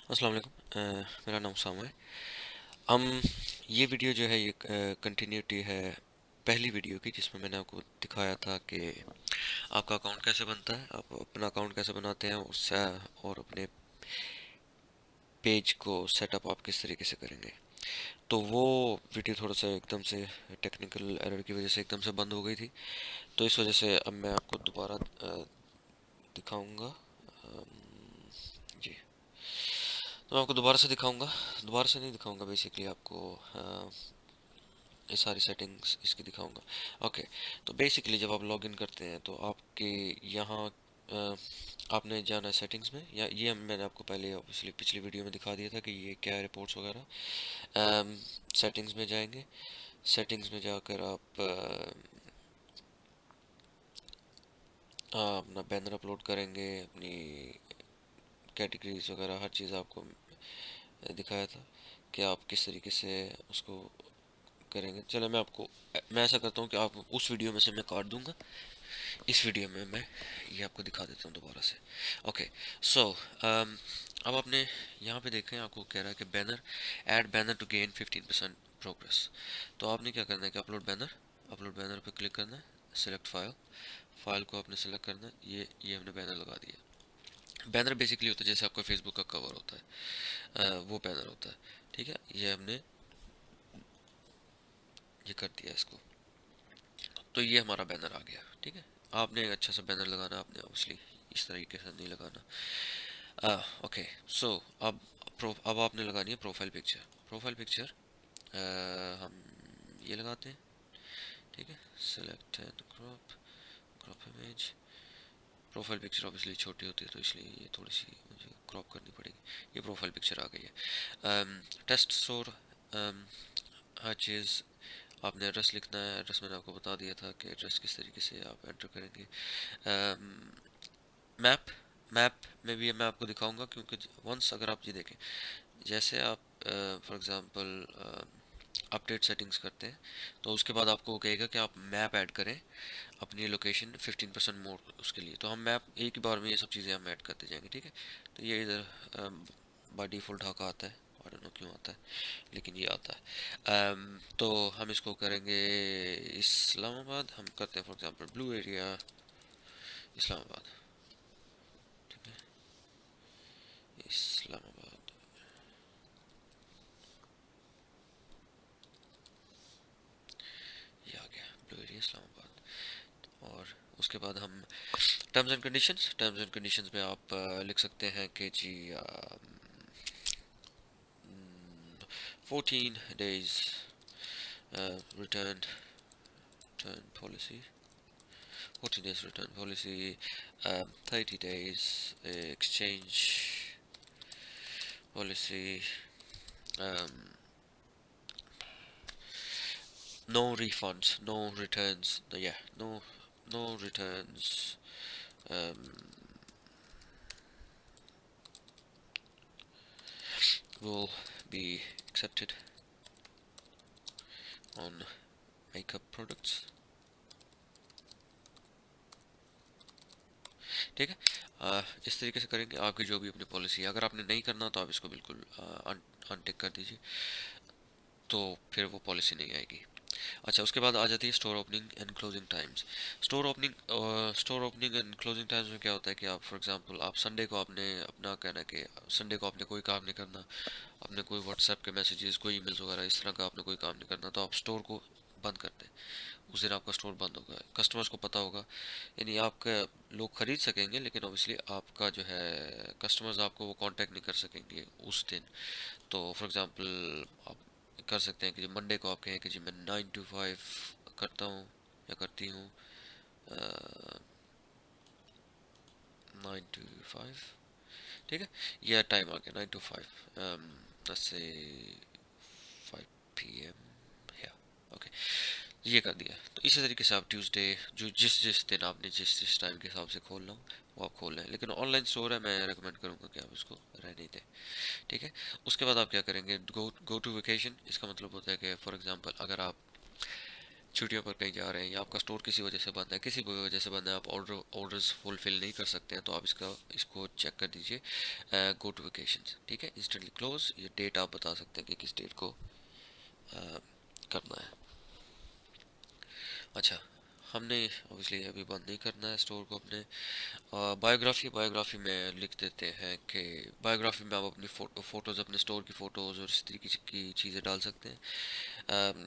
अस्सलाम वालेकुम। मेरा नाम सामा है। हम ये वीडियो जो है ये कंटिन्यूटी है पहली वीडियो की, जिसमें मैंने आपको दिखाया था कि आपका अकाउंट कैसे बनता है, आप अपना अकाउंट कैसे बनाते हैं उससे, और अपने पेज को सेटअप आप किस तरीके से करेंगे। तो वो वीडियो थोड़ा सा एकदम से टेक्निकल एरर की वजह से एकदम से बंद हो गई थी। तो इस वजह से अब मैं आपको दोबारा दिखाऊंगा। जी, तो मैं आपको दोबारा से दिखाऊंगा। दोबारा से नहीं दिखाऊंगा, बेसिकली आपको ये सारी सेटिंग्स इसकी दिखाऊंगा। ओके, तो बेसिकली जब आप लॉगिन करते हैं तो आपके यहाँ आपने जाना है सेटिंग्स में, या ये मैंने आपको पहले ऑब्वियसली पिछली वीडियो में दिखा दिया था कि ये क्या है, रिपोर्ट्स वगैरह। सेटिंग्स में जाएंगे। सेटिंग्स में जाकर आप अपना बैनर अपलोड करेंगे, अपनी कैटेगरीज वगैरह हर चीज़ आपको दिखाया था कि आप किस तरीके से उसको करेंगे। चलो मैं ऐसा करता हूँ कि आप उस वीडियो में से मैं काट दूंगा, इस वीडियो में मैं ये आपको दिखा देता हूँ दोबारा से। ओके, सो अब आपने यहाँ पे देखें, आपको कह रहा है कि banner, add banner to gain 15% progress. तो आपने क्या करना है कि अपलोड बैनर पे क्लिक करना है, सिलेक्ट फाइल, फाइल को आपने सेलेक्ट करना है। ये हमने बैनर लगा दिया। बैनर बेसिकली होता है जैसे आपका फेसबुक का कवर होता है, वो बैनर होता है। ठीक है, ये हमने ये कर दिया इसको। तो ये हमारा बैनर आ गया। ठीक है, आपने एक अच्छा सा बैनर लगाना, आपने ऑब्वियसली इस तरीके से नहीं लगाना। ओके, सो अब आपने लगानी है प्रोफाइल पिक्चर। प्रोफाइल पिक्चर हम ये लगाते हैं। ठीक है, select and crop, crop image. Profile picture obviously छोटी होती है तो इसलिए ये थोड़ी सी मुझे क्रॉप करनी पड़ेगी। ये प्रोफाइल पिक्चर आ गई है। टेस्ट स्टोर, हर चीज़ आपने एड्रेस लिखना है। एड्रेस मैंने आपको बता दिया था कि एड्रेस किस तरीके से आप एंटर करेंगे। मैप, मैप में भी मैं आपको दिखाऊंगा, क्योंकि वंस अगर आप ये देखें, जैसे आप फॉर एग्जांपल अपडेट सेटिंग्स करते हैं, तो उसके बाद आपको कहेगा कि आप मैप ऐड करें अपनी लोकेशन 15% मोर उसके लिए। तो हम मैप एक ही बार में ये सब चीज़ें हम ऐड करते जाएंगे। ठीक है, तो ये इधर बाय डिफ़ॉल्ट ढाका आता है, आई डोंट नो क्यों आता है, लेकिन ये आता है। तो हम इसको करेंगे इस्लामाबाद, हम करते हैं for example blue area Islamabad. ठीक है, इस्लामाबाद, ये आ गया ब्लू एरिया इस्लामाबाद। और उसके बाद हम टर्म्स एंड कंडीशंस में आप लिख सकते हैं कि जी 14 days return policy, 14 days return policy, 30 days exchange policy, um, no refunds, no returns, yeah, no returns, um, will be accepted on makeup products। ठीक है, इस तरीके से करेंगे आपकी जो भी अपनी पॉलिसी है। अगर आपने नहीं करना तो आप इसको बिल्कुल अनटिक कर दीजिए, तो फिर वो पॉलिसी नहीं आएगी। अच्छा, उसके बाद आ जाती है store opening and closing times. Store opening and closing times में क्या होता है कि आप फॉर एग्जांपल आप संडे को आपने अपना कहना है कि संडे को आपने कोई काम नहीं करना, आपने कोई व्हाट्सएप के मैसेजेस, कोई ईमेल्स वगैरह इस तरह का आपने कोई काम नहीं करना, तो आप स्टोर को बंद कर दें। उस दिन आपका स्टोर बंद होगा, कस्टमर्स को पता होगा, यानी आपका लोग खरीद सकेंगे, लेकिन ऑब्वियसली आपका जो है कस्टमर्स आपको वो कांटेक्ट नहीं कर सकेंगे उस दिन। तो फॉर एग्जांपल आप कर सकते हैं कि मंडे को आप कहें कि जी मैं 9 to 5 करता हूँ या करती हूँ, 9 to 5। ठीक है, यह टाइम आ गया 9 to 5, से 5 PM या ओके, ये कर दिया। तो इसी तरीके से आप ट्यूसडे, जो जिस जिस दिन आपने जिस जिस टाइम के हिसाब से खोलना हो वो आप खोल लें, लेकिन ऑनलाइन स्टोर है, मैं रेकमेंड करूँगा कि आप इसको रहने दें। ठीक है, उसके बाद आप क्या करेंगे, गो टू वेकेशन। इसका मतलब होता है कि फॉर एग्जांपल अगर आप छुट्टियों पर कहीं जा रहे हैं या आपका स्टोर किसी वजह से बंद है, किसी भी वजह से बंद है, आप ऑर्डर्स फुलफिल नहीं कर सकते हैं, तो आप इसको चेक कर दीजिए, गो टू वेकेशन, ठीक है, इंस्टेंटली क्लोज, ये डेट आप बता सकते हैं कि किस डेट को करना है। अच्छा, हमने ऑब्वियसली अभी बंद नहीं करना है स्टोर को अपने। बायोग्राफी में लिख देते हैं कि बायोग्राफी में आप अपनी फ़ोटोज़, अपने स्टोर की फ़ोटोज़ और इस तरीके की चीज़ें डाल सकते हैं।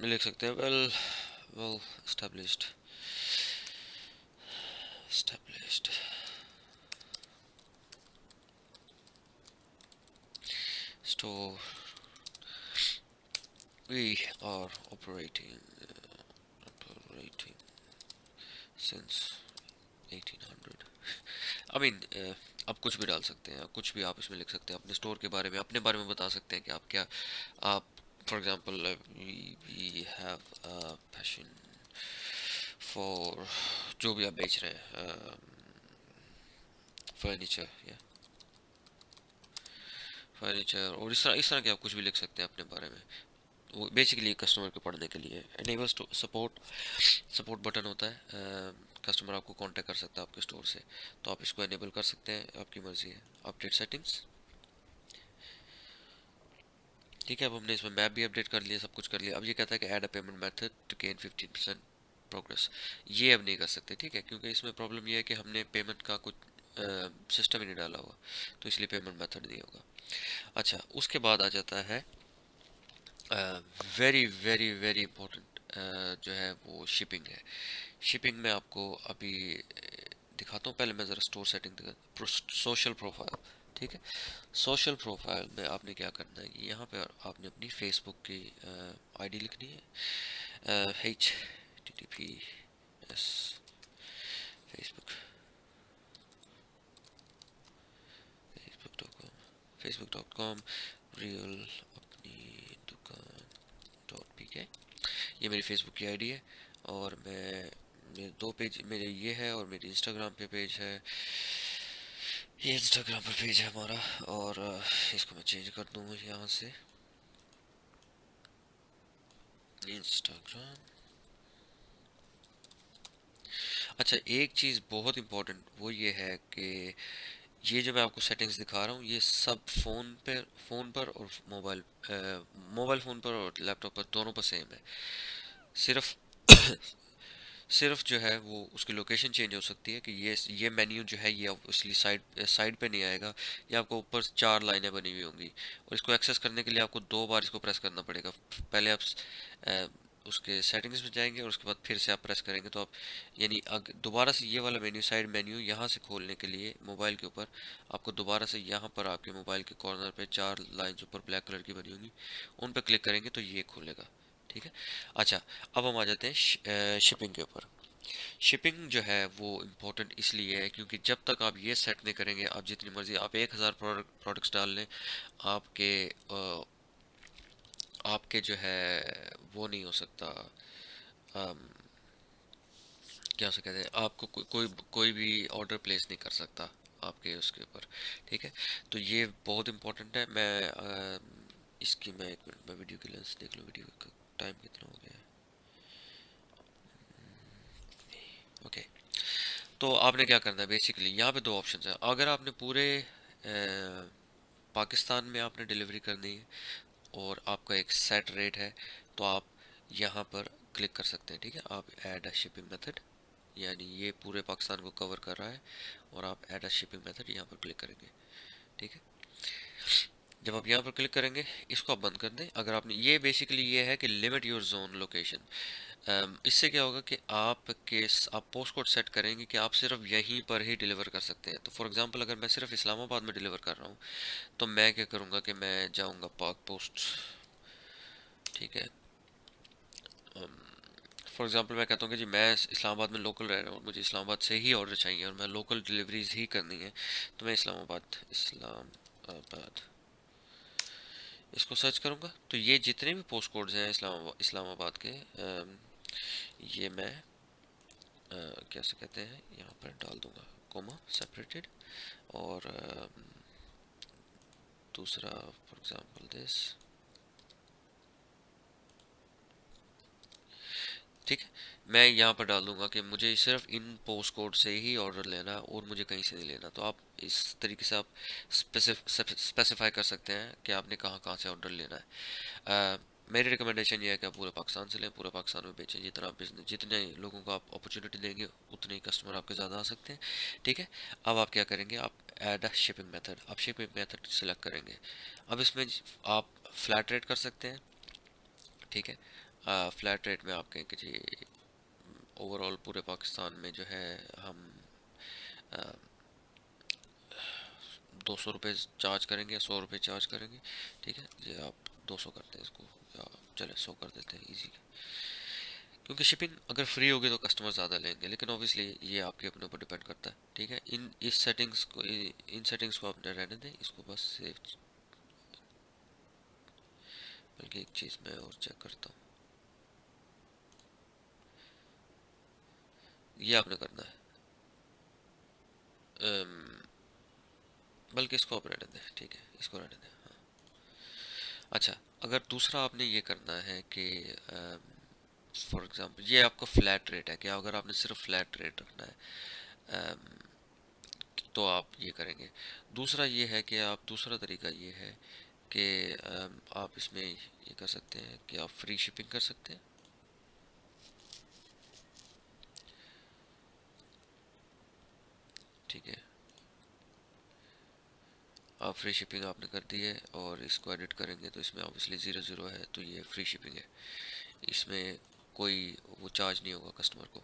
लिख सकते हैं well established established store we are operating since 1800। I mean आप कुछ भी डाल सकते हैं, कुछ भी आप इसमें लिख सकते हैं, अपने स्टोर के बारे में, अपने बारे में बता सकते हैं कि आप क्या, आप for example we have passion for, जो भी आप बेच रहे हैं, फर्नीचर या फर्नीचर, और इस तरह के आप कुछ भी लिख सकते हैं अपने बारे में। वो बेसिकली कस्टमर को पढ़ने के लिए। एनेबल्स सपोर्ट बटन होता है, कस्टमर आपको कांटेक्ट कर सकता है आपके स्टोर से, तो आप इसको एनेबल कर सकते हैं, आपकी मर्जी है। अपडेट सेटिंग्स, ठीक है, अब हमने इसमें मैप भी अपडेट कर लिया, सब कुछ कर लिया। अब ये कहता है कि add a payment method to gain 15% progress, ये अब नहीं कर सकते, ठीक है, क्योंकि इसमें प्रॉब्लम ये है कि हमने पेमेंट का कुछ सिस्टम ही नहीं डाला हुआ, तो इसलिए पेमेंट मेथड नहीं होगा। अच्छा, उसके बाद आ जाता है वेरी वेरी वेरी इंपॉर्टेंट, जो है वो शिपिंग है। शिपिंग में आपको अभी दिखाता हूँ, पहले मैं ज़रा स्टोर सेटिंग दिखा, सोशल प्रोफाइल, ठीक है। सोशल प्रोफाइल में आपने क्या करना है, यहाँ पे आपने अपनी फेसबुक की आईडी लिखनी है, HTTPS फेसबुक facebook.com रियल अपनी दुकान .pk, ये मेरी फेसबुक की आईडी है। और मेरे दो पेज मेरे ये है, और मेरी इंस्टाग्राम पे पेज है, ये इंस्टाग्राम पर पेज है हमारा। और इसको मैं चेंज कर दूँ यहाँ से, इंस्टाग्राम। अच्छा, एक चीज़ बहुत इंपॉर्टेंट वो ये है कि ये जो मैं आपको सेटिंग्स दिखा रहा हूँ, ये सब फ़ोन पर और मोबाइल फ़ोन पर और लैपटॉप पर, दोनों पर सेम है। सिर्फ सिर्फ जो है वो उसकी लोकेशन चेंज हो सकती है कि ये मेन्यू जो है ये ऑब्वियसली साइड पे नहीं आएगा, ये आपको ऊपर 4 लाइनें बनी हुई होंगी, और इसको एक्सेस करने के लिए आपको 2 बार इसको प्रेस करना पड़ेगा। पहले आप अ, उसके सेटिंग्स में जाएंगे, और उसके बाद फिर से आप प्रेस करेंगे, तो आप यानी दोबारा से ये वाला मेन्यू, साइड मेन्यू यहाँ से खोलने के लिए मोबाइल के ऊपर आपको दोबारा से यहाँ पर आपके मोबाइल के कॉर्नर पे 4 लाइन्स ऊपर ब्लैक कलर की बनी होंगी, उन पर क्लिक करेंगे तो ये खुलेगा, ठीक है। अच्छा, अब हम आ जाते हैं शिपिंग के ऊपर। शिपिंग जो है वो इम्पोर्टेंट इसलिए है क्योंकि जब तक आप ये सेट नहीं करेंगे, आप जितनी मर्जी आप 1000 प्रोडक्ट्स डाल लें, आपके आपके जो है वो नहीं हो सकता, अम, क्या से कहते हैं, आपको कोई भी ऑर्डर प्लेस नहीं कर सकता आपके उसके ऊपर, ठीक है। तो ये बहुत इम्पोर्टेंट है। इसकी मैं 1 मिनट में वीडियो की लेंस देख लूँ, वीडियो का टाइम कितना हो गया है। ओके, तो आपने क्या करना है, बेसिकली यहाँ पे 2 ऑप्शन है। अगर आपने पूरे पाकिस्तान में आपने डिलीवरी करनी है और आपका एक सेट रेट है, तो आप यहाँ पर क्लिक कर सकते हैं, ठीक है। आप ऐड अ शिपिंग मेथड, यानी ये पूरे पाकिस्तान को कवर कर रहा है, और आप ऐड अ शिपिंग मेथड यहाँ पर क्लिक करेंगे, ठीक है। जब आप यहाँ पर क्लिक करेंगे, इसको आप बंद कर दें। अगर आपने ये बेसिकली ये है कि लिमिट योर जोन लोकेशन, इससे क्या होगा कि आप पोस्ट कोड सेट करेंगे कि आप सिर्फ यहीं पर ही डिलीवर कर सकते हैं। तो फॉर एग्जांपल अगर मैं सिर्फ इस्लामाबाद में डिलीवर कर रहा हूँ, तो मैं क्या करूँगा कि मैं जाऊँगा पाक पोस्ट, ठीक है। फॉर एग्जांपल मैं कहता हूँ कि जी मैं इस्लामाबाद में लोकल रह रहा हूँ, मुझे इस्लामाबाद से ही ऑर्डर चाहिए और मैं लोकल डिलीवरीज ही करनी है, तो मैं इस्लामाबाद इसको सर्च करूँगा। तो ये जितने भी पोस्ट कोड्स हैं इस्लामाबाद के, ये मैं कैसे कहते हैं यहाँ पर डाल दूंगा, कोमा सेपरेटेड, और दूसरा फॉर एग्जांपल दिस, ठीक है, मैं यहाँ पर डाल दूंगा कि मुझे सिर्फ इन पोस्ट कोड से ही ऑर्डर लेना है और मुझे कहीं से नहीं लेना। तो आप इस तरीके से आप स्पेसिफाई कर सकते हैं कि आपने कहाँ कहाँ से ऑर्डर लेना है। मेरी रिकमेंडेशन ये है कि आप पूरे पाकिस्तान से लें, पूरे पाकिस्तान में बेचें। जितना आप बिजनेस, जितने लोगों को आप अपॉर्चुनिटी देंगे उतने ही कस्टमर आपके ज़्यादा आ सकते हैं। ठीक है, अब आप क्या करेंगे, आप ऐड अ शिपिंग मेथड, आप शिपिंग मेथड सिलेक्ट करेंगे। अब इसमें आप फ्लैट रेट कर सकते हैं। ठीक है, फ्लैट रेट में आप कहेंगे जी ओवरऑल पूरे पाकिस्तान में जो है हम 200 रुपये चार्ज करेंगे या 100 रुपये चार्ज करेंगे। ठीक है, ये आप 200 करते हैं इसको, या चले 100 कर देते हैं इजी, क्योंकि शिपिंग अगर फ्री होगी तो कस्टमर ज़्यादा लेंगे, लेकिन ऑब्वियसली ये आपके अपने ऊपर डिपेंड करता है। ठीक है, इन सेटिंग्स को आप रहने दें, इसको बस सेव। बल्कि एक चीज़ मैं और चेक करता हूँ, ये आपने करना है। बल्कि इसको आप रहने दें, ठीक है, इसको रहने दें। हाँ। अच्छा, अगर दूसरा आपने ये करना है कि फॉर एग्जांपल ये आपका फ्लैट रेट है, क्या अगर आपने सिर्फ फ्लैट रेट रखना है तो आप ये करेंगे। दूसरा ये है कि आप, दूसरा तरीका ये है कि आप इसमें ये कर सकते हैं कि आप फ्री शिपिंग कर सकते हैं। ठीक है, आप फ्री शिपिंग आपने कर दी है और इसको एडिट करेंगे तो इसमें ऑब्वियसली 00 है, तो ये फ्री शिपिंग है, इसमें कोई वो चार्ज नहीं होगा कस्टमर को।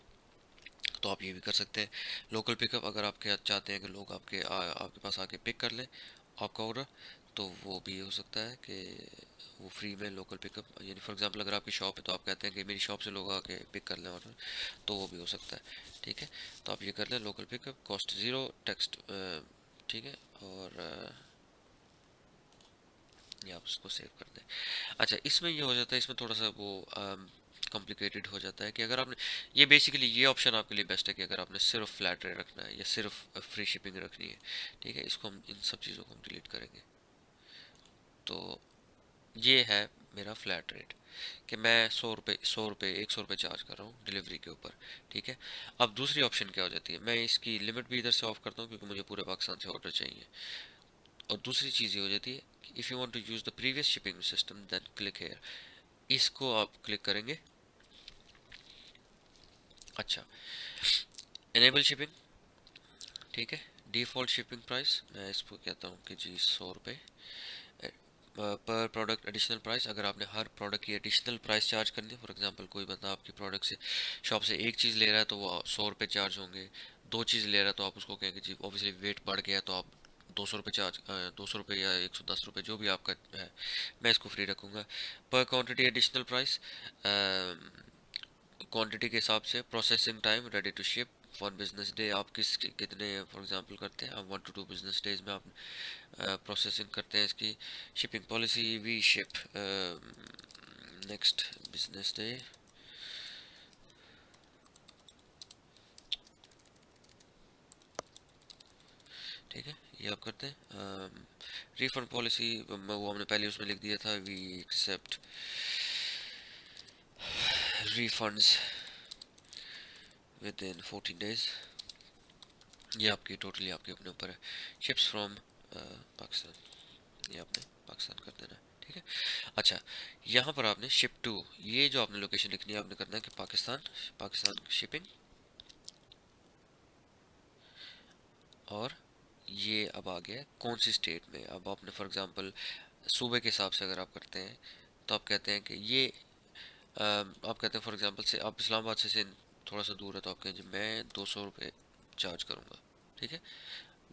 तो आप ये भी कर सकते हैं। लोकल पिकअप, अगर आपके चाहते हैं कि लोग आपके पास आके पिक कर लें आपका ऑर्डर, तो वो भी हो सकता है कि वो फ्री में लोकल पिकअप, यानी फॉर एग्जांपल अगर आपकी शॉप है तो आप कहते हैं कि मेरी शॉप से लोग आके पिक कर लें ऑर्डर, तो वो भी हो सकता है। ठीक है, तो आप ये कर लें local pickup, cost zero, text. ठीक है, और ये आप उसको सेव कर दें। अच्छा, इसमें ये हो जाता है, इसमें थोड़ा सा वो कॉम्प्लिकेटेड हो जाता है कि अगर आपने, ये बेसिकली ये ऑप्शन आपके लिए बेस्ट है कि अगर आपने सिर्फ फ्लैट रेट रखना है या सिर्फ फ्री शिपिंग रखनी है। ठीक है, इसको हम, इन सब चीज़ों को हम डिलीट करेंगे। तो ये है मेरा फ्लैट रेट कि मैं 100 रुपये 100 रुपये चार्ज कर रहा हूँ डिलीवरी के ऊपर। ठीक है, अब दूसरी ऑप्शन क्या हो जाती है, मैं इसकी लिमिट भी इधर से ऑफ करता हूँ क्योंकि मुझे पूरे पाकिस्तान से ऑर्डर चाहिए। और दूसरी चीज़ ये हो जाती है कि if you want to use the previous shipping system then click here, इसको आप क्लिक करेंगे। अच्छा, इनेबल शिपिंग। ठीक है, डिफ़ॉल्ट शिपिंग प्राइस मैं इसको कहता हूँ कि जी 100 रुपये पर प्रोडक्ट एडिशनल प्राइस। अगर आपने हर प्रोडक्ट की एडिशनल प्राइस चार्ज करनी है, फॉर एग्जांपल कोई बंदा आपकी प्रोडक्ट से, शॉप से एक चीज़ ले रहा है तो वो 100 रुपये चार्ज होंगे। दो चीज़ ले रहा है तो आप उसको कहेंगे जी ऑब्वियसली वेट बढ़ गया है तो आप 200 रुपये चार्ज, 200 रुपये या 110 रुपये जो भी आपका है, मैं इसको फ्री रखूँगा। पर क्वान्टिटी एडिशनल प्राइस, क्वांटिटी के हिसाब से। Processing time ready to ship 1 business day, आप कितने फॉर एग्जांपल करते हैं, आप 1 to 2 बिजनेस डेज में आप प्रोसेसिंग करते हैं इसकी। Shipping policy we ship next business day. ठीक है, ये आप करते हैं। रिफंड पॉलिसी वो हमने पहले उसमें लिख दिया था, we accept refunds within 14 days। ये आपकी टोटली आपके अपने ऊपर है। शिप्स फ्रॉम पाकिस्तान, ये आपने पाकिस्तान कर देना है। ठीक है, अच्छा, यहाँ पर आपने शिप टू, ये जो आपने लोकेशन लिखनी है आपने करना है कि पाकिस्तान, पाकिस्तान शिपिंग। और ये अब आ गया कौन सी स्टेट में। अब आपने फॉर एग्जांपल सूबे के हिसाब से अगर आप करते हैं तो आप कहते हैं कि ये आप कहते हैं फॉर एग्जांपल से आप इस्लामाबाद से थोड़ा सा दूर है तो आप कहें जी मैं 200 रुपये चार्ज करूँगा। ठीक है,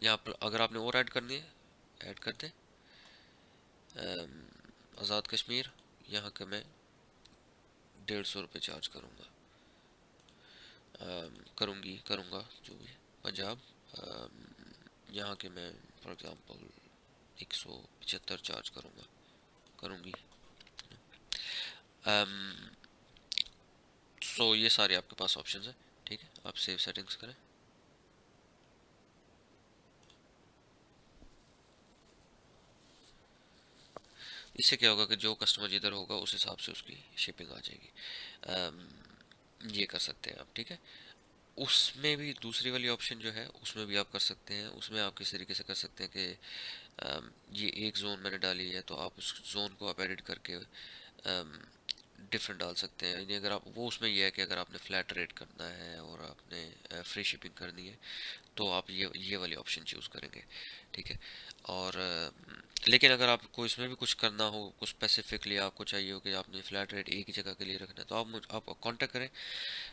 यहाँ पर अगर आपने और ऐड करनी है ऐड कर दें। आज़ाद कश्मीर, यहाँ का मैं 150 रुपये चार्ज करूँगा, करूँगा जो भी। पंजाब, यहाँ के मैं फॉर एग्ज़ाम्पल 175 चार्ज करूँगी। सो ये सारे आपके पास ऑप्शंस हैं। ठीक है, आप सेव सेटिंग्स करें। इससे क्या होगा कि जो कस्टमर जिधर होगा उस हिसाब से उसकी शिपिंग आ जाएगी। ये कर सकते हैं आप, ठीक है। उसमें भी दूसरी वाली ऑप्शन जो है उसमें भी आप कर सकते हैं। उसमें आप किस तरीके से कर सकते हैं कि ये एक जोन मैंने डाली है तो आप उस जोन को आप एडिट करके डिफरेंट डाल सकते हैं। यानी अगर आप वो, उसमें ये है कि अगर आपने फ्लैट रेट करना है और आपने फ्री शिपिंग करनी है तो आप ये वाली ऑप्शन चूज़ करेंगे, ठीक है। और लेकिन अगर आपको इसमें भी कुछ करना हो, कुछ स्पेसिफिकली आपको चाहिए हो कि आपने फ्लैट रेट एक ही जगह के लिए रखना है, तो आप कांटेक्ट करें,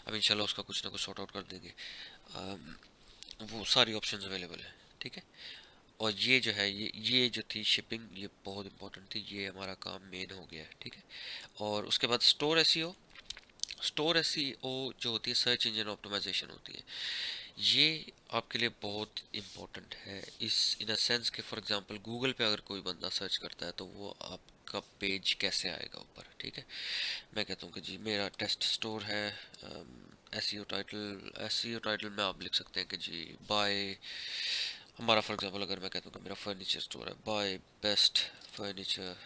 हम इंशाल्लाह उसका कुछ ना कुछ सॉर्ट आउट कर देंगे। अम, वो सारी ऑप्शंस अवेलेबल है, ठीक है। और ये जो है, ये जो थी शिपिंग, ये बहुत इंपॉर्टेंट थी, ये हमारा काम मेन हो गया है, ठीक है। और उसके बाद स्टोर एसईओ। स्टोर एसईओ जो होती है, सर्च इंजन ऑप्टिमाइजेशन होती है, ये आपके लिए बहुत इम्पोर्टेंट है इस इन अ सेंस कि फॉर एग्जांपल गूगल पे अगर कोई बंदा सर्च करता है तो वो आपका पेज कैसे आएगा ऊपर, ठीक है। मैं कहता हूँ कि जी मेरा टेस्ट स्टोर है, एसईओ टाइटल में आप लिख सकते हैं कि जी बाय, हमारा फॉर एग्जांपल अगर मैं कहता हूँ कि मेरा फर्नीचर स्टोर है, buy best furniture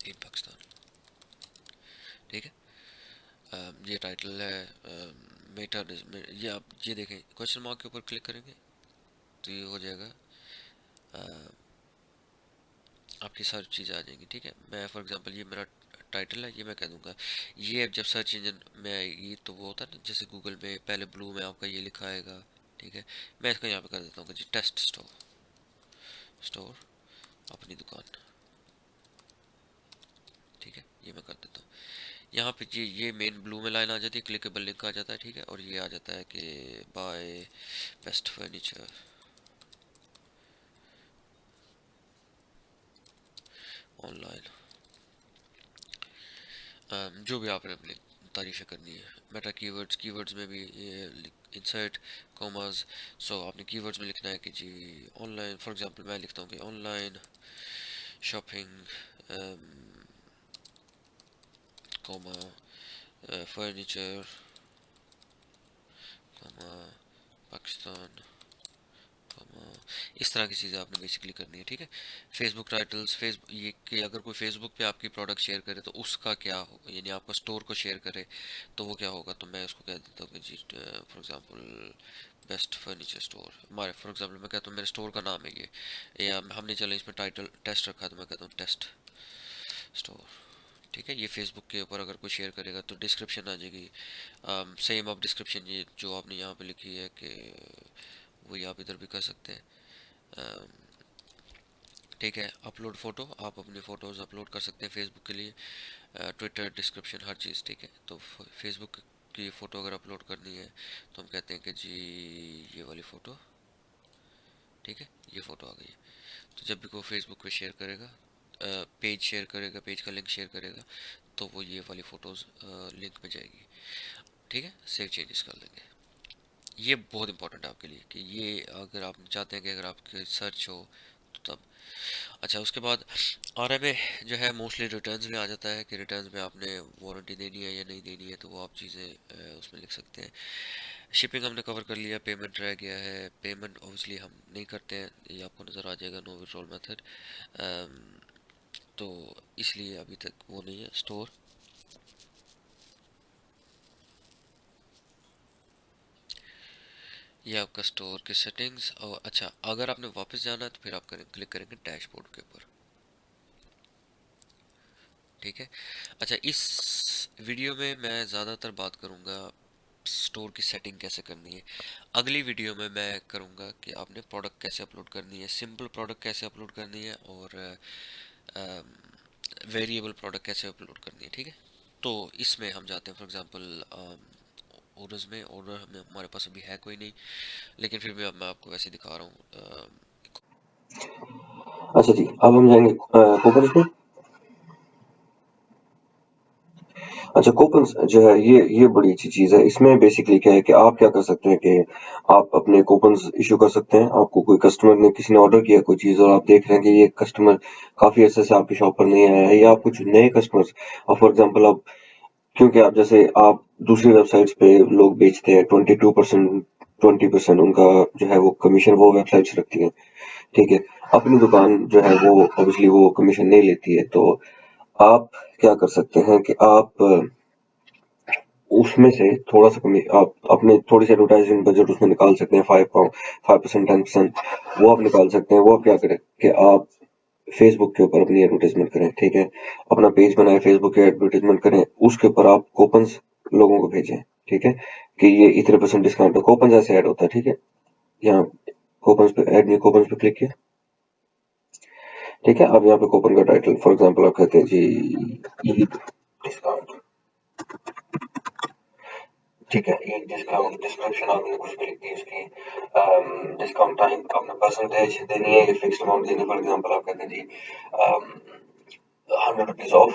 in Pakistan, ठीक है। ये टाइटल है, मेटा, ये आप ये देखें, क्वेश्चन मार्क के ऊपर क्लिक करेंगे तो ये हो जाएगा, अ, आपकी सारी चीज़ें आ जाएंगी, ठीक है। मैं फॉर एग्जांपल ये मेरा टाइटल है, ये मैं कह दूंगा, ये अब जब सर्च इंजन में आएगी तो वो होता है ना, जैसे गूगल में पहले ब्लू में आपका ये लिखा आएगा, ठीक है। मैं इसको यहाँ पे कर देता हूँ कि जी टेस्ट स्टोर, स्टोर अपनी दुकान, ठीक है। ये मैं कर देता हूँ। यहाँ पे जी ये मेन ब्लू में लाइन आ जाती है, क्लिकेबल लिंक आ जाता है, ठीक है। और ये आ जाता है कि बाय बेस्ट फर्नीचर ऑनलाइन, जो भी आपने अपनी तारीफ़ें करनी है। मेटा कीवर्ड्स, कीवर्ड्स में भी ये इंसर्ट कॉमास, सो आपने कीवर्ड्स में लिखना है कि जी ऑनलाइन, फॉर एग्जांपल मैं लिखता हूँ कि online shopping comma furniture comma Pakistan comma, इस तरह की चीज़ें आपने बेसिकली करनी है, ठीक है। फेसबुक टाइटल्स, फेसबुक ये कि अगर कोई फेसबुक पे आपकी प्रोडक्ट शेयर करे तो उसका क्या हो, यानी आपका स्टोर को शेयर करे तो वो क्या होगा, तो मैं उसको कह देता हूँ कि जी for example best furniture store, हमारे फॉर एग्जांपल मैं कहता हूँ मेरे स्टोर का नाम है ये, या हमने चलो इसमें टाइटल टेस्ट रखा तो मैं कहता हूँ टेस्ट स्टोर, ठीक है। ये फेसबुक के ऊपर अगर कोई शेयर करेगा तो डिस्क्रिप्शन आ जाएगी, सेम आप डिस्क्रिप्शन ये जो आपने यहाँ पे लिखी है कि वही आप इधर भी कर सकते हैं, ठीक है। अपलोड फ़ोटो, आप अपनी फ़ोटोज़ अपलोड कर सकते हैं फेसबुक के लिए, ट्विटर डिस्क्रिप्शन हर चीज़, ठीक है। तो फेसबुक की फ़ोटो अगर अपलोड करनी है तो हम कहते हैं कि जी ये वाली फ़ोटो, ठीक है, ये फ़ोटो आ गई है। तो जब भी कोई फेसबुक पे शेयर करेगा, पेज शेयर करेगा, पेज का लिंक शेयर करेगा, तो वो ये वाली फ़ोटोज़ लिंक में जाएगी, ठीक है। सेव चेंजेस कर लेंगे। ये बहुत इंपॉर्टेंट है आपके लिए कि ये अगर आप चाहते हैं कि अगर आपके सर्च हो तो तब। अच्छा, उसके बाद आरएमए जो है मोस्टली रिटर्न्स में आ जाता है कि रिटर्न्स में आपने वारंटी देनी है या नहीं देनी है, तो वो आप चीज़ें उसमें लिख सकते हैं। शिपिंग हमने कवर कर लिया, पेमेंट रह गया है। पेमेंट ऑब्वियसली हम नहीं करते हैं, ये आपको नज़र आ जाएगा, नो विड्रॉल मेथड, तो इसलिए अभी तक वो नहीं है। स्टोर, ये आपका स्टोर की सेटिंग्स। और अच्छा, अगर आपने वापस जाना है तो फिर आप क्लिक करेंगे डैशबोर्ड के ऊपर, ठीक है। अच्छा, इस वीडियो में मैं ज़्यादातर बात करूँगा स्टोर की सेटिंग कैसे करनी है। अगली वीडियो में मैं करूँगा कि आपने प्रोडक्ट कैसे अपलोड करनी है, सिंपल प्रोडक्ट कैसे अपलोड करनी है, और वेरिएबल प्रोडक्ट कैसे अपलोड करनी है, ठीक है। तो इसमें हम जाते हैं फॉर एग्जांपल ऑर्डर्स में। ऑर्डर हमें हमारे पास अभी है कोई नहीं, लेकिन फिर भी अब मैं आपको वैसे दिखा रहा हूँ। अच्छा जी, अब हम जाएंगे कूपन्स पे। अच्छा, कूपन्स जो है ये बड़ी अच्छी चीज़ है। इसमें बेसिकली क्या है कि आप क्या कर सकते हैं कि आप अपने कूपन्स इशू कर सकते हैं। आपको कोई कस्टमर ने, किसी ने ऑर्डर किया कोई चीज़ और आप देख रहे हैं कि ये कस्टमर काफ़ी अर्से से आपकी शॉप पर नहीं आया है, या आप कुछ नए कस्टमर्स, फॉर एग्जांपल आप, क्योंकि आप जैसे आप दूसरी वेबसाइट्स पे लोग बेचते हैं 22%, 20% उनका जो है वो कमीशन वो वेबसाइट्स रखती हैं, ठीक है। अपनी दुकान जो है वो ऑब्वियसली वो कमीशन नहीं लेती है। तो आप क्या कर सकते हैं कि आप उसमें से थोड़ा सा कमी आप अपने थोड़ी सी एडवर्टाइजिंग बजट उसमें निकाल सकते हैं, 5%, 10% वो आप निकाल सकते हैं। वो आप क्या करें कि आप फेसबुक के ऊपर अपनी एडवर्टाइजमेंट करें, ठीक है। अपना पेज बनाए, फेसबुक के एडवर्टाइजमेंट करें, उसके ऊपर आप कूपन्स लोगों को भेजें, ठीक है, कि ये इतने परसेंट डिस्काउंट है। कूपन ऐसे ऐड होता है, ठीक है। यहाँ कूपन्स पे ऐड नहीं, कूपन्स पे क्लिक किया, ठीक है। अब यहाँ पे कूपन का टाइटल फॉर एग्जांपल आप कहते हैं जी ईद डिस्काउंट, ठीक है। ईद डिस्काउंट डिस्क्रिप्शन आपने कुछ भी लिख दी उसकी, डिस्काउंट टाइम आपने परसेंटेज देनी है, फिक्स्ड अमाउंट देनी है। फॉर एग्जांपल आप कहते हैं जी 100 रुपीज ऑफ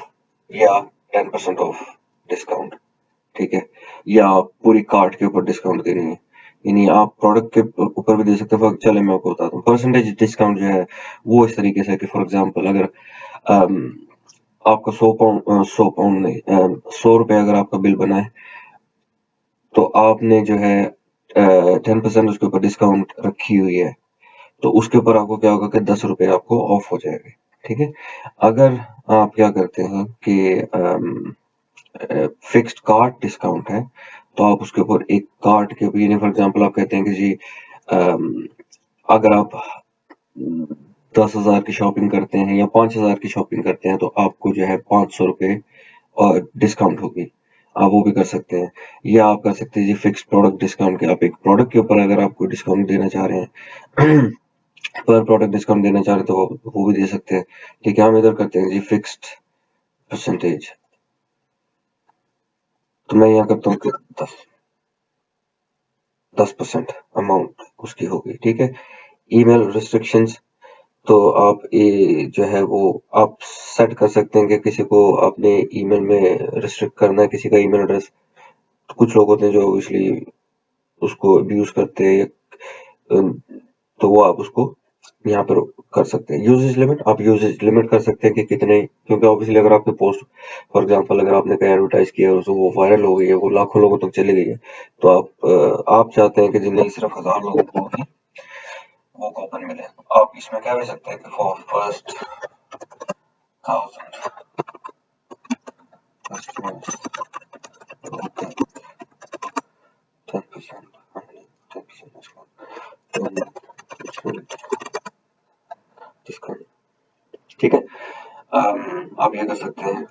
या 10% ऑफ डिस्काउंट, ठीक है। या पूरी कार्ट के ऊपर डिस्काउंट देनी है, यानी आप प्रोडक्ट के ऊपर भी दे सकते हैं। चले मैं आपको बताता हूँ परसेंटेज डिस्काउंट जो है वो इस तरीके से है कि फॉर एग्जांपल अगर अम, आपका 100 पाउंड नहीं 100 रुपए अगर आपका बिल बना है, तो आपने जो है 10% उसके ऊपर डिस्काउंट रखी हुई है, तो उसके ऊपर आपको क्या होगा कि 10 रुपए आपको ऑफ हो जाएंगे, ठीक है। अगर आप क्या करते हैं कि फिक्स्ड कार्ट डिस्काउंट है, तो आप उसके ऊपर एक कार्ट के ऊपर फॉर एग्जांपल आप कहते हैं कि जी अम, अगर आप 10,000 की शॉपिंग करते हैं या 5,000 की शॉपिंग करते हैं, तो आपको जो है 500 रुपए और डिस्काउंट होगी। आप वो भी कर सकते हैं, या आप कर सकते हैं जी फिक्स्ड प्रोडक्ट डिस्काउंट के, आप एक प्रोडक्ट के ऊपर अगर आप कोई डिस्काउंट देना चाह रहे हैं पर प्रोडक्ट डिस्काउंट देना चाह रहे हैं, तो वो भी दे सकते हैं, ठीक है। हम इधर करते हैं जी फिक्स्ड परसेंटेज, तो मैं यहाँ करता हूँ कि 10% अमाउंट उसकी होगी, ठीक है। ईमेल रिस्ट्रिक्शंस, तो आप ये जो है वो आप सेट कर सकते हैं कि किसी को अपने ईमेल में रिस्ट्रिक्ट करना है, किसी का ईमेल एड्रेस। कुछ लोग होते हैं जो इसलिए उसको अब्यूज करते हैं, तो वो आप उसको यहाँ पर कर सकते हैं। यूजेज लिमिट, आप यूजेज लिमिट कर सकते हैं कि कितने, क्योंकि ऑब्वियसली अगर आपके पोस्ट फॉर एग्जांपल अगर आपने कहीं एडवर्टाइज किया है तो वो वायरल हो गई है, वो लाखों लोगों तक चली गई है, तो आप चाहते हैं कि जिन्हें सिर्फ 1,000 लोगों को ही वो कूपन मिले। आप इसमें क्या कर सकते हैं कि for first 1,000 customers 10%, 10% discount, discount, ठीक है। आप ये कर सकते हैं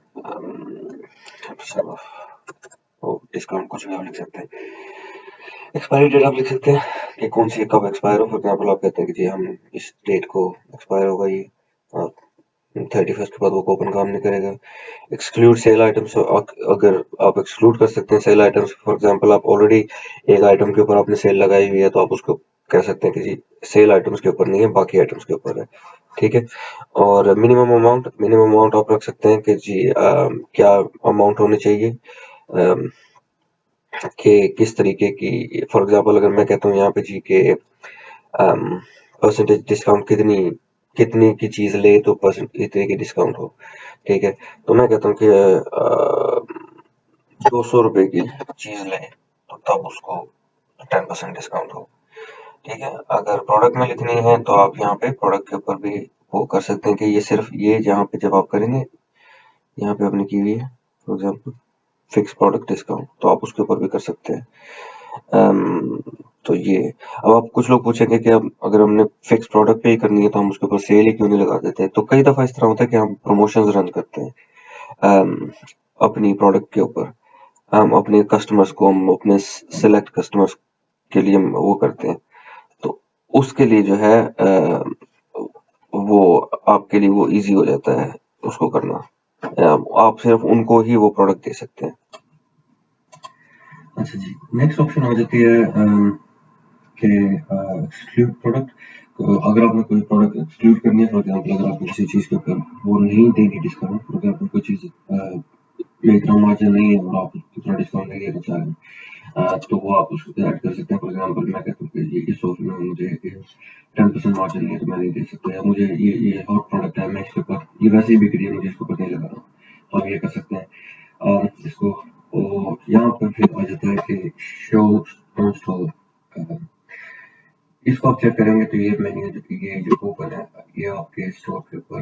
10% ऑफ, डिस्काउंट कुछ भी आप लिख सकते हैं। एक्सपायरी डेट आप लिख सकते हैं कि कौन सी कब एक्सपायर हो। फॉर एग्जाम्पल आप कहते हैं कि जी हम इस डेट को एक्सपायर होगा ये, 31st के बाद वो कूपन काम नहीं करेगा। एक्सक्लूड सेल आइटम्स, अगर आप एक्सक्लूड कर सकते हैं सेल आइटम्स, फॉर एग्जांपल आप ऑलरेडी एक आइटम के ऊपर आपने सेल लगाई हुई है, तो आप उसको कह सकते हैं कि जी सेल आइटम्स के ऊपर नहीं है, बाकी आइटम्स के ऊपर है, ठीक है। और मिनिमम अमाउंट आप रख सकते हैं कि जी क्या अमाउंट होनी चाहिए, अम, कि किस तरीके की। फॉर एग्जांपल अगर मैं कहता हूँ यहाँ पे जी के परसेंटेज डिस्काउंट कितनी कितनी की चीज ले तो परसेंट इतने की डिस्काउंट हो, ठीक है। तो मैं कहता हूँ कि 200 रुपए की चीज ले तो तब उसको 10% डिस्काउंट हो, ठीक है। अगर प्रोडक्ट में लिखनी है तो आप यहाँ पे प्रोडक्ट के ऊपर भी वो कर सकते हैं कि ये सिर्फ ये जहाँ पे जब आप करेंगे, यहाँ पे आपने की हुई है for example fix product discount, तो आप उसके ऊपर भी कर सकते हैं। अम, तो ये, अब आप कुछ लोग पूछेंगे कि अब अगर हमने फिक्स प्रोडक्ट पे ही करनी है तो हम उसके ऊपर सेल ही क्यों नहीं लगा देते। तो कई दफा इस तरह होता है कि हम प्रमोशंस रन करते हैं अपनी प्रोडक्ट के ऊपर, हम अपने कस्टमर्स को, हम अपने सेलेक्ट कस्टमर्स के लिए हम वो करते हैं, तो उसके लिए जो है वो आपके लिए वो इजी हो जाता है उसको करना। आप सिर्फ उनको ही वो प्रोडक्ट दे सकते हैं। अच्छा जी, नेक्स्ट ऑप्शन आ जाती है कि एक्सक्लूड प्रोडक्ट। तो अगर आपने कोई प्रोडक्ट एक्सक्लूड करनी है, फॉर एग्जांपल अगर आपको किसी चीज़ के ऊपर वो नहीं देगी डिस्काउंट, फॉर एग्जांपल कोई चीज़ में इतना मार्जिन नहीं है और आप इतना डिस्काउंट नहीं देना चाह रहे हैं, तो वो आप उसको ऐड कर सकते हैं। फॉर एग्जांपल मैं कहता हूँ कि ये इस ऑफर में मुझे 10% मार्जिन नहीं है तो मैं नहीं दे सकता, या मुझे ये हॉट प्रोडक्ट है, मैं इसके ऊपर ये वैसे ही बिक रही है, मुझे इसके ऊपर नहीं लगा रहा, तो आप ये कर सकते हैं। इसको यहाँ पर फिर आ जाता है कि शो ऑन स्टॉल, इसको आप चेक करेंगे तो ये मेन्यू, ये जो कूपन है ये आपके स्टोर के ऊपर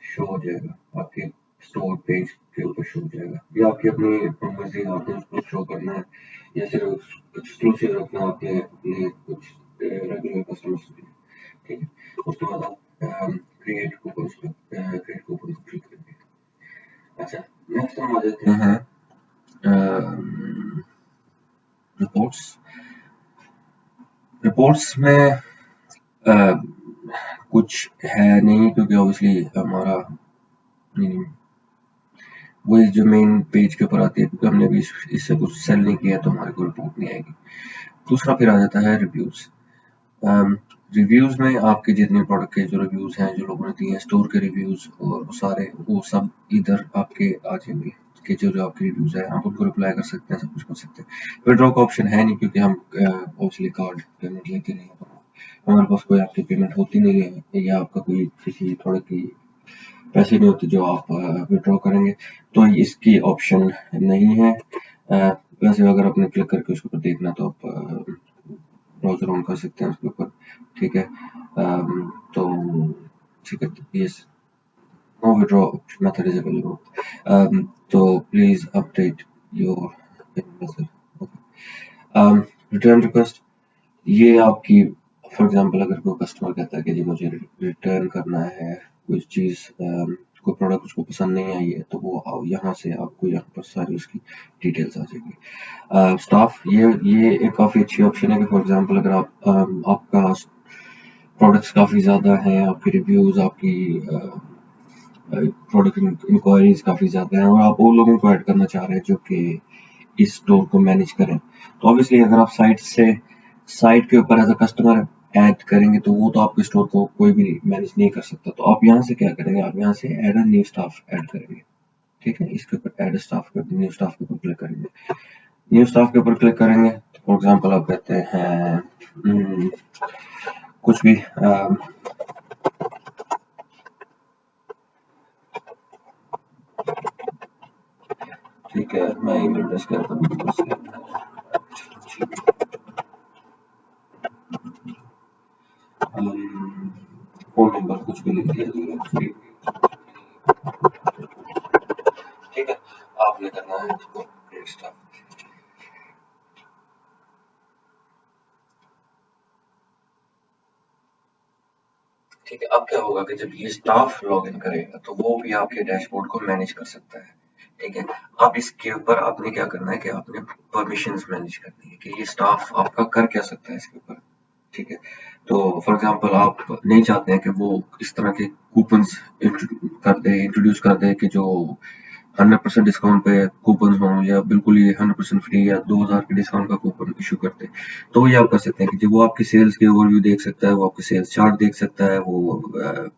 शो हो जाएगा, आपके स्टोर पेज के ऊपर शो हो जाएगा। ये आपकी अपनी मर्जी, आपने उसको शो करना है या सिर्फ एक्सक्लूसिव रखना है आपने अपने कुछ रेगुलर कस्टमर्स के लिए। ठीक है, उसके बाद आप क्रिएट कूपन्स पे क्रिएट कूपन क्लिक करेंगे। अच्छा, नेक्स्ट हम आ जाते हैं रिपोर्ट्स। रिपोर्ट्स में कुछ है नहीं, क्योंकि ऑब्वियसली हमारा वो इस जो मेन पेज के ऊपर आती है, क्योंकि हमने अभी इससे कुछ सेल नहीं किया तो हमारे को रिपोर्ट नहीं आएगी। दूसरा फिर आ जाता है रिव्यूज। रिव्यूज में आपके जितने प्रोडक्ट के जो रिव्यूज हैं, जो लोगों ने दिए हैं, स्टोर के रिव्यूज और वो सब इधर आपके आ जाएंगे कि जो आपके रिव्यूज है, आप उनको रिप्लाई कर सकते हैं, सब कुछ कर सकते हैं। विड्रॉ का ऑप्शन है नहीं, क्योंकि हम ऑब्वियसली कार्ड पेमेंट लेते नहीं हैं, हमारे पास कोई आपकी पेमेंट होती नहीं है, या आपका कोई किसी प्रोडक्ट की पैसे नहीं होते जो आप विड्रॉ करेंगे, तो इसकी ऑप्शन नहीं है। वैसे अगर आपने क्लिक करके उसके ऊपर देखना तो आप ब्राउजर ऑन कर सकते हैं उसके ऊपर। ठीक है, तो ठीक है, yes, no withdraw method is available, तो please update your return request. ये आपकी, फॉर एग्जांपल अगर कोई कस्टमर कहता है कि जी मुझे रिटर्न करना है कोई चीज़, कोई प्रोडक्ट उसको पसंद नहीं आई है, तो वो यहाँ से आपको यहाँ पर सारी उसकी डिटेल्स आ जाएगी। स्टाफ, ये एक काफ़ी अच्छी ऑप्शन है कि फॉर एग्जांपल अगर आपका प्रोडक्ट्स काफ़ी ज़्यादा हैं, आपके रिव्यूज़, आपकी प्रोडक्ट इंक्वायरीज काफ़ी ज़्यादा हैं, और आप वो लोगों को ऐड करना चाह रहे हैं जो कि इस स्टोर को मैनेज करें, तो ऑब्वियसली अगर आप साइट के ऊपर एज अ कस्टमर ऐड करेंगे तो वो तो आपके स्टोर को कोई भी मैनेज नहीं कर सकता। तो आप यहाँ से क्या करेंगे, आप यहाँ से add a new staff add करेंगे। ठीक है, इसके ऊपर ऐड स्टाफ कर न्यू स्टाफ के ऊपर क्लिक करेंगे। न्यू स्टाफ के ऊपर क्लिक करेंगे तो फॉर एग्जांपल आप कहते हैं कुछ भी, ठीक है, मैं ईमेल एड्रेस करता हूँ, फोन नंबर कुछ भी लिख दिया। ठीक है, आपने करना है इसको क्रिएट स्टाफ। ठीक है, अब क्या होगा कि जब ये स्टाफ लॉगिन करेगा तो वो भी आपके डैशबोर्ड को मैनेज कर सकता है। ठीक है, अब इसके ऊपर आपने क्या करना है कि आपने परमिशंस मैनेज करनी है कि ये स्टाफ आपका कर क्या सकता है इसके ऊपर। ठीक है, तो फॉर एग्जांपल आप नहीं चाहते हैं कि वो इस तरह के कूपन्स इंट्रोड्यूस कर दे कि जो 100% डिस्काउंट पे कूपन हों, या बिल्कुल ही 100% फ्री, या 2000 के डिस्काउंट का कूपन इशू करते हैं। तो ये आप कर सकते हैं कि जब वो आपकी सेल्स के ओवरव्यू देख सकता है, वो आपके सेल्स चार्ट देख सकता है, वो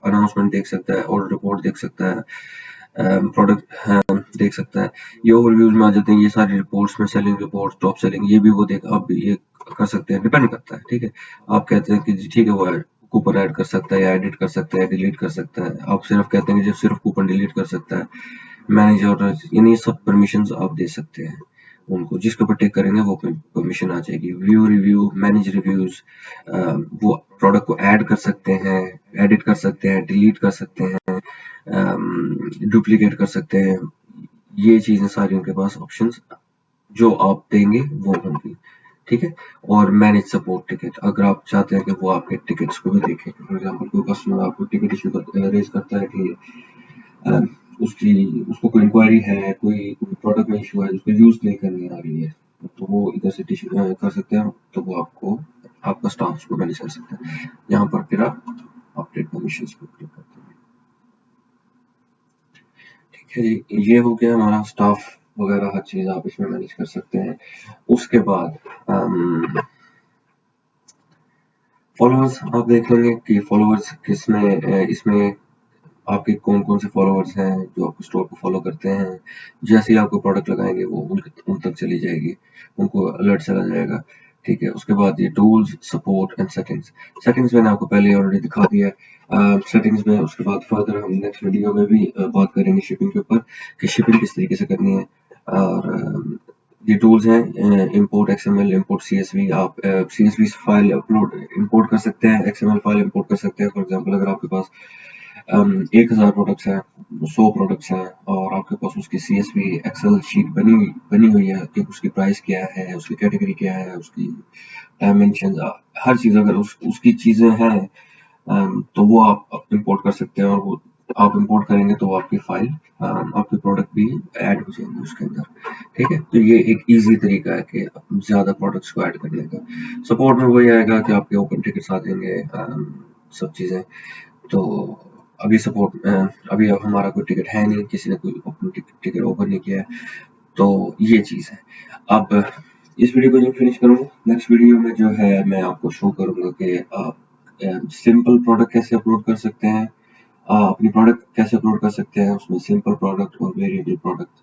अनाउंसमेंट देख सकता है, ऑर्डर रिपोर्ट देख सकता है, प्रोडक्ट देख सकता है। ये ओवरव्यूज में आ जाते हैं, ये सारी रिपोर्ट्स में सेलिंग रिपोर्ट, टॉप सेलिंग, ये भी वो देख, आप ये कर सकते हैं, डिपेंड करता है। ठीक है, आप कहते हैं कि जी ठीक है, वो कूपन ऐड कर सकता है, या एडिट कर सकता है, डिलीट कर सकता है। आप सिर्फ कहते हैं कि जो सिर्फ कूपन डिलीट कर सकता है, मैनेज ऑर्डर, यानी सब परमिशंस आप दे सकते हैं उनको। जिसके ऊपर टिक करेंगे वो परमिशन आ जाएगी। व्यू रिव्यू, मैनेज रिव्यूज, वो प्रोडक्ट को ऐड कर सकते हैं, एडिट कर सकते हैं, डिलीट कर सकते हैं, डुप्लीकेट कर सकते हैं। ये चीजें सारी उनके पास ऑप्शंस जो आप देंगे वो होंगी। ठीक है, और मैनेज सपोर्ट टिकट, अगर आप चाहते हैं कि वो आपके टिकट्स को भी देखें, फॉर एग्जांपल कोई कस्टमर आपको टिकट इशू रेज करता है कि उसको कोई इंक्वायरी है, कोई प्रोडक्ट में इशू है, उसको यूज नहीं करनी आ रही है, तो वो इधर से कर सकते हैं, तो वो आपका स्टाफ उसको मैनेज कर सकता है। यहाँ पर फिर आप अपडेट परमिशंस पे क्लिक करते हैं। ठीक है जी, ये हो गया हमारा स्टाफ वगैरह, हर चीज आप इसमें मैनेज कर सकते हैं। उसके बाद फॉलोअर्स आप देख लेंगे कि फॉलोअर्स किसमें इसमें आपके कौन कौन से फॉलोअर्स हैं जो आपके स्टोर को फॉलो करते हैं। जैसे ही आपको प्रोडक्ट लगाएंगे वो उन तक चली जाएगी, उनको अलर्ट चला जाएगा। ठीक है, उसके बाद ये tools, support and settings. Settings मैंने आपको पहले ऑलरेडी दिखा दिया है। सेटिंग्स में उसके बाद फर्दर हम नेक्स्ट वीडियो में भी बात करेंगे शिपिंग के ऊपर कि शिपिंग किस तरीके से करनी है। और ये टूल्स हैं, इंपोर्ट एक्सएमएल, इंपोर्ट सीएसवी। आप सीएसवी फाइल अपलोड इंपोर्ट कर सकते हैं, एक्सएमएल फाइल इंपोर्ट कर सकते हैं। फॉर एग्जांपल अगर आपके पास 1000 प्रोडक्ट्स हैं, 100 प्रोडक्ट्स हैं और आपके पास उसकी CSV एक्सेल शीट बनी हुई है कि उसकी प्राइस क्या है, उसकी कैटेगरी क्या है, उसकी डायमेंशन, हर चीज़ अगर उसकी चीज़ें हैं, तो वो आप इंपोर्ट कर सकते हैं और वो आप इंपोर्ट करेंगे तो वो आपकी फाइल, आपके प्रोडक्ट भी ऐड हो जाएंगे उसके अंदर। ठीक है, तो ये एक इजी तरीका है कि ज़्यादा प्रोडक्ट्स को ऐड करने का। सपोर्ट में वही आएगा कि आपके ओपन टिकट्स आ जाएंगे, सब चीज़ें। तो अभी सपोर्ट अभी अब हमारा कोई टिकट है नहीं, किसी ने कोई ओपन टिकट ओपन नहीं किया है, तो ये चीज़ है। अब इस वीडियो को जब फिनिश करूँगा, नेक्स्ट वीडियो में जो है मैं आपको शो करूँगा कि आप सिंपल प्रोडक्ट कैसे अपलोड कर सकते हैं, अपनी प्रोडक्ट कैसे अपलोड कर सकते हैं, उसमें सिंपल प्रोडक्ट और वेरिएबल प्रोडक्ट,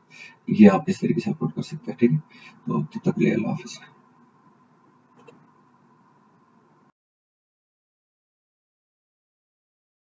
ये आप इस तरीके से अपलोड कर सकते हैं। ठीक है, तो तब तक के लिए अल्लाह हाफ़िज़।